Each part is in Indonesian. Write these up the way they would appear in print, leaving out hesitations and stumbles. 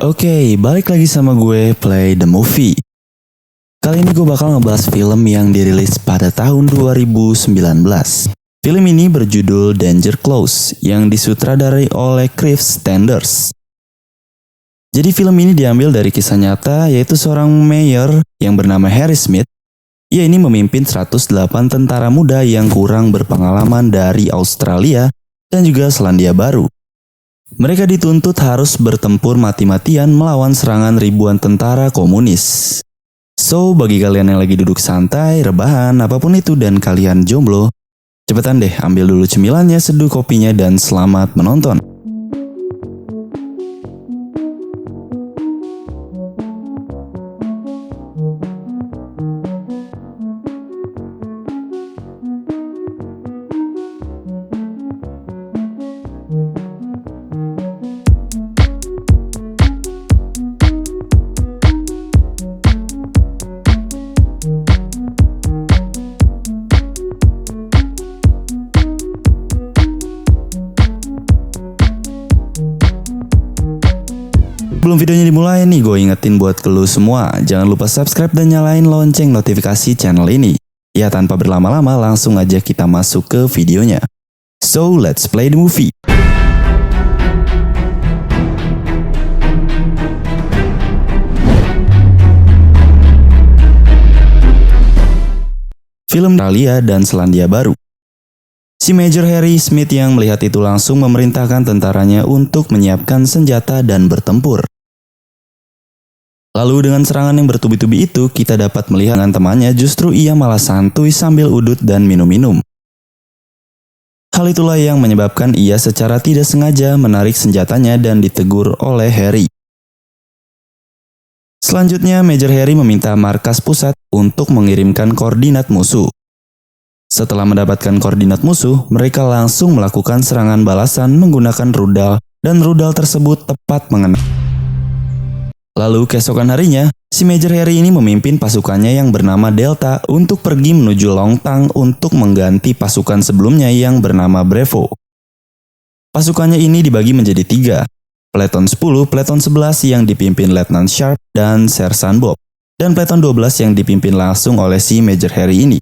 Oke, balik lagi sama gue Play the Movie. Kali ini gue bakal ngebahas film yang dirilis pada tahun 2019. Film ini berjudul Danger Close yang disutradarai oleh Cliff Standers. Jadi film ini diambil dari kisah nyata, yaitu seorang mayor yang bernama Harry Smith. Ia ini memimpin 108 tentara muda yang kurang berpengalaman dari Australia dan juga Selandia Baru. Mereka dituntut harus bertempur mati-matian melawan serangan ribuan tentara komunis. So, bagi kalian yang lagi duduk santai, rebahan, apapun itu dan kalian jomblo, cepetan deh ambil dulu cemilannya, seduh kopinya, dan selamat menonton. Sebelum videonya dimulai nih, gue ingetin buat ke lu semua, jangan lupa subscribe dan nyalain lonceng notifikasi channel ini. Ya, tanpa berlama-lama langsung aja kita masuk ke videonya. So, let's play the movie. Film Australia dan Selandia Baru. Si Major Harry Smith yang melihat itu langsung memerintahkan tentaranya untuk menyiapkan senjata dan bertempur. Lalu dengan serangan yang bertubi-tubi itu, kita dapat melihat dengan temannya justru ia malah santuy sambil udut dan minum-minum. Hal itulah yang menyebabkan ia secara tidak sengaja menarik senjatanya dan ditegur oleh Harry. Selanjutnya, Major Harry meminta markas pusat untuk mengirimkan koordinat musuh. Setelah mendapatkan koordinat musuh, mereka langsung melakukan serangan balasan menggunakan rudal dan rudal tersebut tepat mengenai. Lalu keesokan harinya, si Major Harry ini memimpin pasukannya yang bernama Delta untuk pergi menuju Longtang untuk mengganti pasukan sebelumnya yang bernama Bravo. Pasukannya ini dibagi menjadi 3, Pleton 10, Pleton 11 yang dipimpin Letnan Sharp dan Sersan Bob, dan Pleton 12 yang dipimpin langsung oleh si Major Harry ini.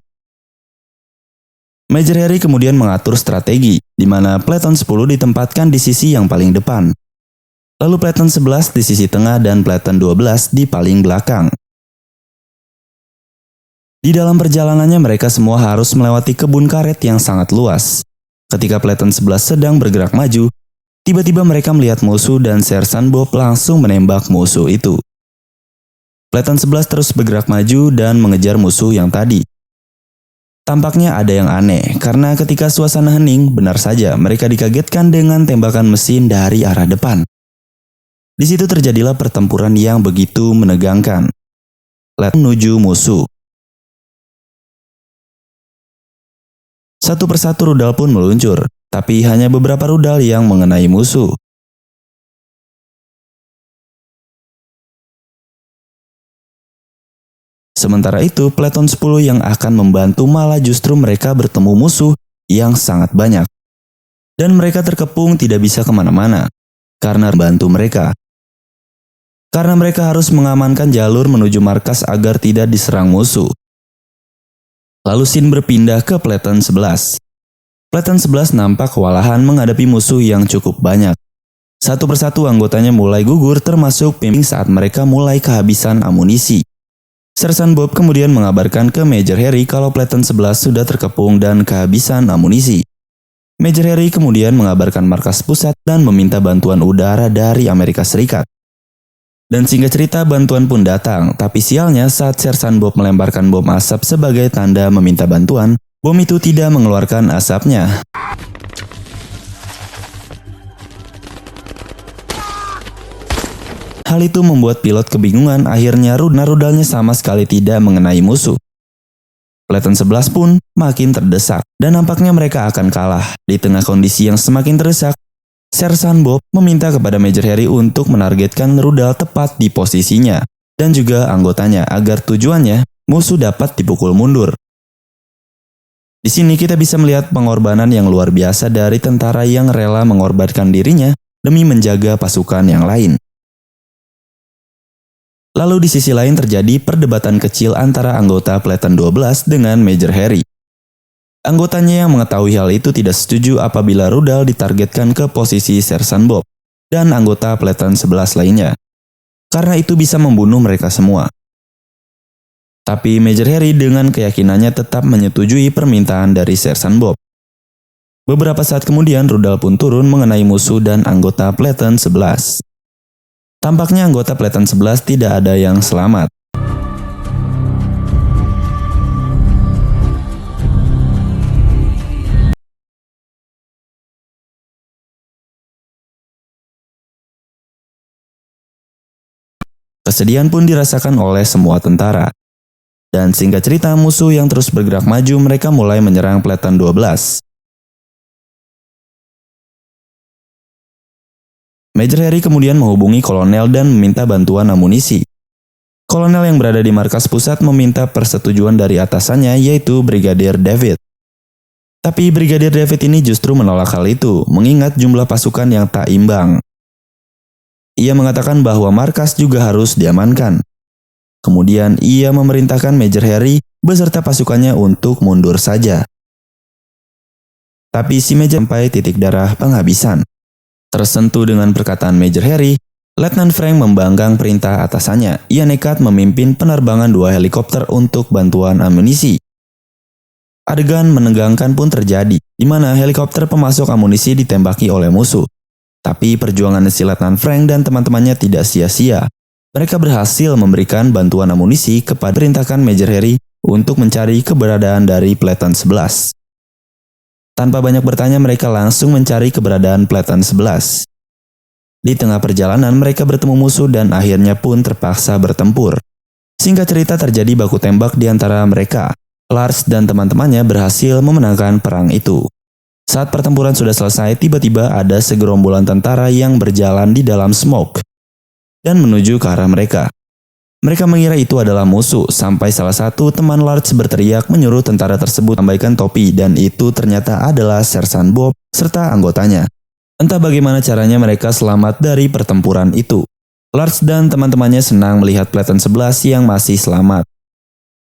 Major Harry kemudian mengatur strategi, di mana Pleton 10 ditempatkan di sisi yang paling depan. Lalu Pleton 11 di sisi tengah dan Pleton 12 di paling belakang. Di dalam perjalanannya mereka semua harus melewati kebun karet yang sangat luas. Ketika Pleton 11 sedang bergerak maju, tiba-tiba mereka melihat musuh dan Sersan Bob langsung menembak musuh itu. Pleton 11 terus bergerak maju dan mengejar musuh yang tadi. Tampaknya ada yang aneh, karena ketika suasana hening, benar saja mereka dikagetkan dengan tembakan mesin dari arah depan. Di situ terjadilah pertempuran yang begitu menegangkan. Menuju musuh. Satu persatu rudal pun meluncur, tapi hanya beberapa rudal yang mengenai musuh. Sementara itu, Pleton 10 yang akan membantu malah justru mereka bertemu musuh yang sangat banyak. Dan mereka terkepung tidak bisa kemana-mana, karena membantu mereka. Karena mereka harus mengamankan jalur menuju markas agar tidak diserang musuh. Lalu scene berpindah ke Pleton 11. Pleton 11 nampak kewalahan menghadapi musuh yang cukup banyak. Satu persatu anggotanya mulai gugur termasuk pemimpin saat mereka mulai kehabisan amunisi. Sersan Bob kemudian mengabarkan ke Major Harry kalau Pleton 11 sudah terkepung dan kehabisan amunisi. Major Harry kemudian mengabarkan markas pusat dan meminta bantuan udara dari Amerika Serikat. Dan singkat cerita bantuan pun datang, tapi sialnya saat Sersan Bob melemparkan bom asap sebagai tanda meminta bantuan, bom itu tidak mengeluarkan asapnya. Hal itu membuat pilot kebingungan, akhirnya rudalnya sama sekali tidak mengenai musuh. Pleton 11 pun makin terdesak, dan nampaknya mereka akan kalah. Di tengah kondisi yang semakin terdesak, Sersan Bob meminta kepada Major Harry untuk menargetkan rudal tepat di posisinya dan juga anggotanya agar tujuannya musuh dapat dipukul mundur. Di sini kita bisa melihat pengorbanan yang luar biasa dari tentara yang rela mengorbankan dirinya demi menjaga pasukan yang lain. Lalu di sisi lain terjadi perdebatan kecil antara anggota Platoon 12 dengan Major Harry. Anggotanya yang mengetahui hal itu tidak setuju apabila rudal ditargetkan ke posisi Sersan Bob dan anggota Platoon 11 lainnya, karena itu bisa membunuh mereka semua. Tapi Major Harry dengan keyakinannya tetap menyetujui permintaan dari Sersan Bob. Beberapa saat kemudian rudal pun turun mengenai musuh dan anggota Platoon 11. Tampaknya anggota Platoon 11 tidak ada yang selamat. Kesedihan pun dirasakan oleh semua tentara. Dan singkat cerita, musuh yang terus bergerak maju, mereka mulai menyerang Platoon 12. Major Harry kemudian menghubungi kolonel dan meminta bantuan amunisi. Kolonel yang berada di markas pusat meminta persetujuan dari atasannya, yaitu Brigadier David. Tapi Brigadier David ini justru menolak hal itu, mengingat jumlah pasukan yang tak imbang. Ia mengatakan bahwa markas juga harus diamankan. Kemudian ia memerintahkan Major Harry beserta pasukannya untuk mundur saja. Tapi si Major sampai titik darah penghabisan. Tersentuh dengan perkataan Major Harry, Letnan Frank membanggang perintah atasannya. Ia nekat memimpin penerbangan 2 helikopter untuk bantuan amunisi. Adegan menegangkan pun terjadi, di mana helikopter pemasok amunisi ditembaki oleh musuh. Tapi perjuangan si Letnan Frank dan teman-temannya tidak sia-sia. Mereka berhasil memberikan bantuan amunisi kepada perintahkan Major Harry untuk mencari keberadaan dari Platoon 11. Tanpa banyak bertanya, mereka langsung mencari keberadaan Platoon 11. Di tengah perjalanan, mereka bertemu musuh dan akhirnya pun terpaksa bertempur. Singkat cerita, terjadi baku tembak di antara mereka. Lars dan teman-temannya berhasil memenangkan perang itu. Saat pertempuran sudah selesai, tiba-tiba ada segerombolan tentara yang berjalan di dalam smoke dan menuju ke arah mereka. Mereka mengira itu adalah musuh, sampai salah satu teman Lars berteriak menyuruh tentara tersebut membaikan topi, dan itu ternyata adalah Sersan Bob serta anggotanya. Entah bagaimana caranya mereka selamat dari pertempuran itu. Lars dan teman-temannya senang melihat Platoon 11 yang masih selamat.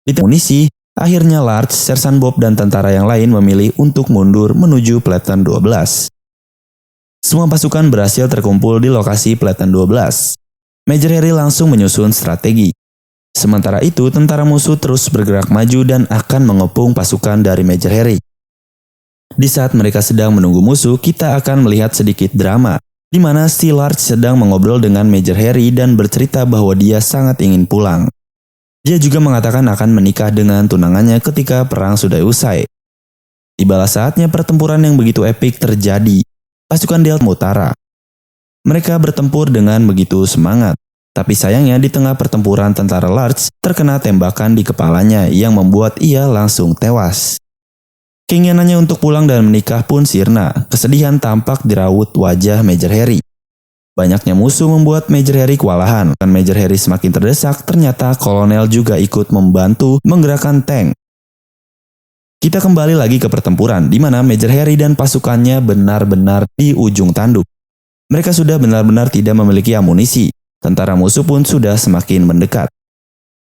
Di amunisi, akhirnya Lars, Sersan Bob, dan tentara yang lain memilih untuk mundur menuju Platoon 12. Semua pasukan berhasil terkumpul di lokasi Platoon 12. Major Harry langsung menyusun strategi. Sementara itu, tentara musuh terus bergerak maju dan akan mengepung pasukan dari Major Harry. Di saat mereka sedang menunggu musuh, kita akan melihat sedikit drama, di mana si Lars sedang mengobrol dengan Major Harry dan bercerita bahwa dia sangat ingin pulang. Dia juga mengatakan akan menikah dengan tunangannya ketika perang sudah usai. Tibalah saatnya pertempuran yang begitu epik terjadi. Pasukan Delta Utara. Mereka bertempur dengan begitu semangat. Tapi sayangnya di tengah pertempuran tentara Lars terkena tembakan di kepalanya yang membuat ia langsung tewas. Keinginannya untuk pulang dan menikah pun sirna. Kesedihan tampak di raut wajah Major Harry. Banyaknya musuh membuat Major Harry kewalahan. Dan Major Harry semakin terdesak, ternyata kolonel juga ikut membantu menggerakkan tank. Kita kembali lagi ke pertempuran, di mana Major Harry dan pasukannya benar-benar di ujung tanduk. Mereka sudah benar-benar tidak memiliki amunisi. Tentara musuh pun sudah semakin mendekat.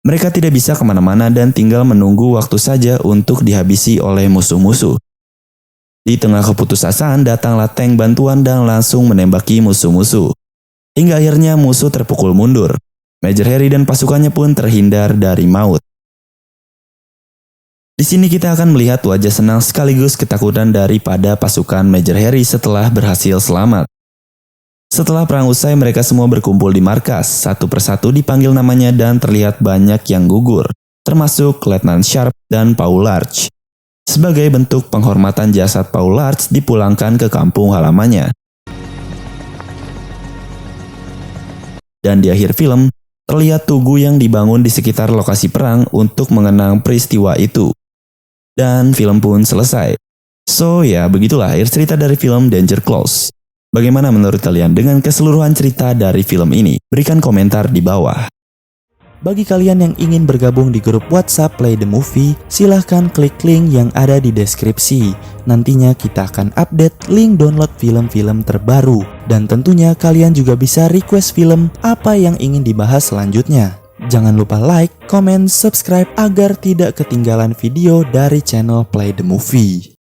Mereka tidak bisa kemana-mana dan tinggal menunggu waktu saja untuk dihabisi oleh musuh-musuh. Di tengah keputusasaan, datanglah tank bantuan dan langsung menembaki musuh-musuh. Hingga akhirnya musuh terpukul mundur. Major Harry dan pasukannya pun terhindar dari maut. Di sini kita akan melihat wajah senang sekaligus ketakutan daripada pasukan Major Harry setelah berhasil selamat. Setelah perang usai, mereka semua berkumpul di markas, satu persatu dipanggil namanya dan terlihat banyak yang gugur, termasuk Letnan Sharp dan Paul Larch. Sebagai bentuk penghormatan, jasad Paul Larch dipulangkan ke kampung halamannya. Dan di akhir film, terlihat tugu yang dibangun di sekitar lokasi perang untuk mengenang peristiwa itu. Dan film pun selesai. So ya, begitulah akhir cerita dari film Danger Close. Bagaimana menurut kalian dengan keseluruhan cerita dari film ini? Berikan komentar di bawah. Bagi kalian yang ingin bergabung di grup WhatsApp Play the Movie, silahkan klik link yang ada di deskripsi. Nantinya kita akan update link download film-film terbaru. Dan tentunya kalian juga bisa request film apa yang ingin dibahas selanjutnya. Jangan lupa like, comment, subscribe agar tidak ketinggalan video dari channel Play the Movie.